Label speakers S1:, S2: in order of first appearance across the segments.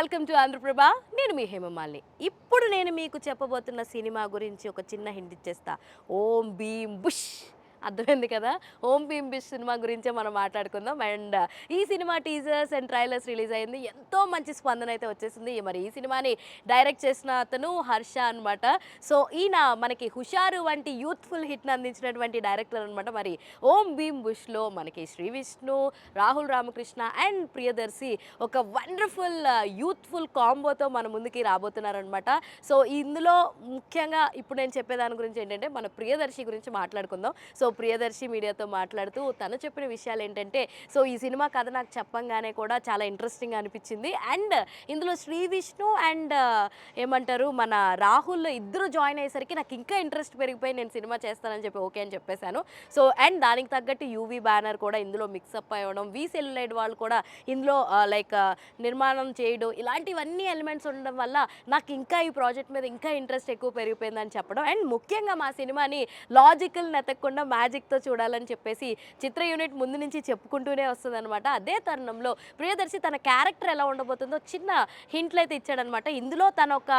S1: Welcome to Andhraprabha. నేను మీ హేమమాలిని. ఇప్పుడు నేను మీకు చెప్పబోతున్న సినిమా గురించి ఒక చిన్న హింట్ ఇచ్చేస్తా. ఓం భీం బుష్ అర్థమైంది కదా. ఓం భీం బుష్ సినిమా గురించే మనం మాట్లాడుకుందాం. అండ్ ఈ cinema teasers and trailers release అయింది. ఎంతో మంచి స్పందన అయితే వచ్చేసింది. మరి ఈ సినిమాని డైరెక్ట్ చేసిన అతను హర్ష అనమాట. సో ఈయన మనకి హుషారు వంటి యూత్ఫుల్ హిట్ని అందించినటువంటి డైరెక్టర్ అనమాట. మరి ఓం భీం బుష్లో మనకి శ్రీ విష్ణు, రాహుల్ రామకృష్ణ అండ్ ప్రియదర్శి ఒక వండర్ఫుల్ యూత్ఫుల్ కాంబోతో మన ముందుకి రాబోతున్నారనమాట. సో ఇందులో ముఖ్యంగా ఇప్పుడు నేను చెప్పేదాని గురించి ఏంటంటే మన ప్రియదర్శి గురించి మాట్లాడుకుందాం. సో ప్రియదర్శి మీడియాతో మాట్లాడుతూ తను చెప్పిన విషయాలు ఏంటంటే, సో ఈ సినిమా కథ నాకు చెప్పంగానే కూడా చాలా ఇంట్రెస్టింగ్ అనిపించింది. అండ్ ఇందులో శ్రీ విష్ణు అండ్ ఏమంటారు మన రాహుల్ ఇద్దరు జాయిన్ అయ్యేసరికి నాకు ఇంకా ఇంట్రెస్ట్ పెరిగిపోయి నేను సినిమా చేస్తానని చెప్పి ఓకే అని చెప్పేశాను. సో అండ్ దానికి తగ్గట్టు యూవీ బ్యానర్ కూడా ఇందులో మిక్సప్ అవ్వడం, వి సెల్యులైడ్ వాళ్ళు కూడా ఇందులో నిర్మాణం చేయడం, ఇలాంటివన్నీ ఎలిమెంట్స్ ఉండడం వల్ల నాకు ఇంకా ఈ ప్రాజెక్ట్ మీద ఇంకా ఇంట్రెస్ట్ ఎక్కువ పెరిగిపోయిందని చెప్పడం. అండ్ ముఖ్యంగా మా సినిమాని లాజికల్ నెతకకుండా మ్యాజిక్తో చూడాలని చెప్పేసి చిత్ర యూనిట్ ముందు నుంచి చెప్పుకుంటూనే వస్తుంది అనమాట. అదే తరుణంలో ప్రియదర్శి తన క్యారెక్టర్ ఎలా ఉండబోతుందో చిన్న హింట్లు అయితే ఇచ్చాడనమాట. ఇందులో తన ఒక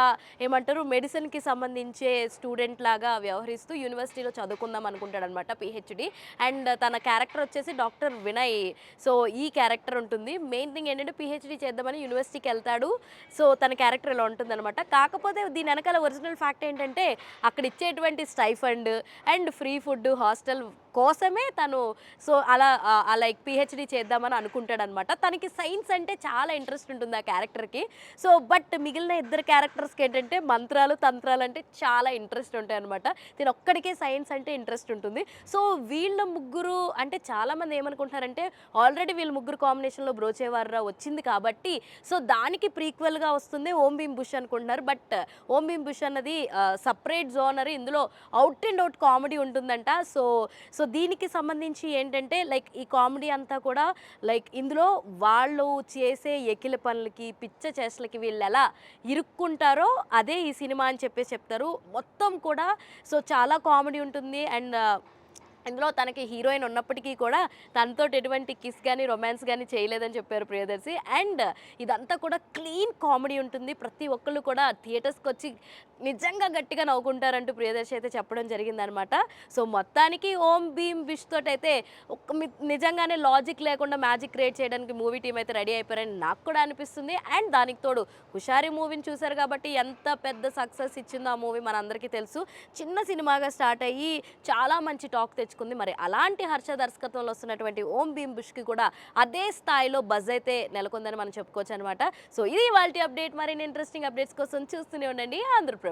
S1: ఏమంటారు మెడిసిన్కి సంబంధించే స్టూడెంట్ లాగా వ్యవహరిస్తూ యూనివర్సిటీలో చదువుకుందాం అనుకుంటాడనమాట, పిహెచ్డి. అండ్ తన క్యారెక్టర్ వచ్చేసి డాక్టర్ వినయ్. సో ఈ క్యారెక్టర్ ఉంటుంది. మెయిన్ థింగ్ ఏంటంటే పిహెచ్డి చేద్దామని యూనివర్సిటీకి వెళ్తాడు. సో తన క్యారెక్టర్ ఇలా ఉంటుందన్నమాట. కాకపోతే దీని వెనకాల ఒరిజినల్ ఫ్యాక్ట్ ఏంటంటే అక్కడ ఇచ్చేటువంటి stipend and free food hostel కోసమే తను సో అలా లైక్ పిహెచ్డి చేద్దామని అనుకుంటాడనమాట. తనకి సైన్స్ అంటే చాలా ఇంట్రెస్ట్ ఉంటుంది ఆ క్యారెక్టర్కి. సో బట్ మిగిలిన ఇద్దరు క్యారెక్టర్స్కి ఏంటంటే మంత్రాలు తంత్రాలు అంటే చాలా ఇంట్రెస్ట్ ఉంటాయి అనమాట. దీని ఒక్కడికే సైన్స్ అంటే ఇంట్రెస్ట్ ఉంటుంది. సో వీళ్ళ ముగ్గురు అంటే చాలామంది ఏమనుకుంటున్నారంటే ఆల్రెడీ వీళ్ళ ముగ్గురు కాంబినేషన్లో బ్రోచేవార్రా వచ్చింది కాబట్టి సో దానికి ప్రీక్వెల్గా వస్తుంది ఓం భీం బుష్ అనుకుంటున్నారు. బట్ ఓం భీం బుష్ అన్నది సపరేట్ జోనర్. ఇందులో అవుట్ అండ్ అవుట్ కామెడీ ఉంటుందంట. సో సో దీనికి సంబంధించి ఏంటంటే లైక్ ఈ కామెడీ అంతా కూడా లైక్ ఇందులో వాళ్ళు చేసే ఎకిల పనులకి పిచ్చ చేష్టలకి వీళ్ళు ఎలా ఇరుక్కుంటారో అదే ఈ సినిమా అని చెప్పేసి చెప్తారు. మొత్తం కూడా సో చాలా కామెడీ ఉంటుంది. అండ్ ఇందులో తనకి హీరోయిన్ ఉన్నప్పటికీ కూడా తనతో ఎటువంటి కిస్ కానీ రొమాన్స్ కానీ చేయలేదని చెప్పారు ప్రియదర్శి. అండ్ ఇదంతా కూడా క్లీన్ కామెడీ ఉంటుంది. ప్రతి ఒక్కళ్ళు కూడా థియేటర్స్కి వచ్చి నిజంగా గట్టిగా నవ్వుకుంటారంటూ ప్రియదర్శి అయితే చెప్పడం జరిగిందనమాట. సో మొత్తానికి ఓం భీం బిష్ తోటి అయితే నిజంగానే లాజిక్ లేకుండా మ్యాజిక్ క్రియేట్ చేయడానికి మూవీ టీం అయితే రెడీ అయిపోయారని నాకు కూడా అనిపిస్తుంది. అండ్ దానికి తోడు హుషారి మూవీని చూశారు కాబట్టి ఎంత పెద్ద సక్సెస్ ఇచ్చిందో ఆ మూవీ మనందరికీ తెలుసు. చిన్న సినిమాగా స్టార్ట్ అయ్యి చాలా మంచి టాక్ తెచ్చుకుంది. మరి అలాంటి హర్ష దర్శకత్వంలో వస్తున్నటువంటి ఓం భీం బుష్కి కూడా అదే స్థాయిలో బజ్ అయితే నెలకొందని మనం చెప్పుకోవచ్చు అనమాట. సో ఇది ఇవాల్టి అప్డేట్. మరిన్ని ఇంట్రెస్టింగ్ అప్డేట్స్ కోసం చూస్తూనే ఉండండి ఆంధ్రప్రభ.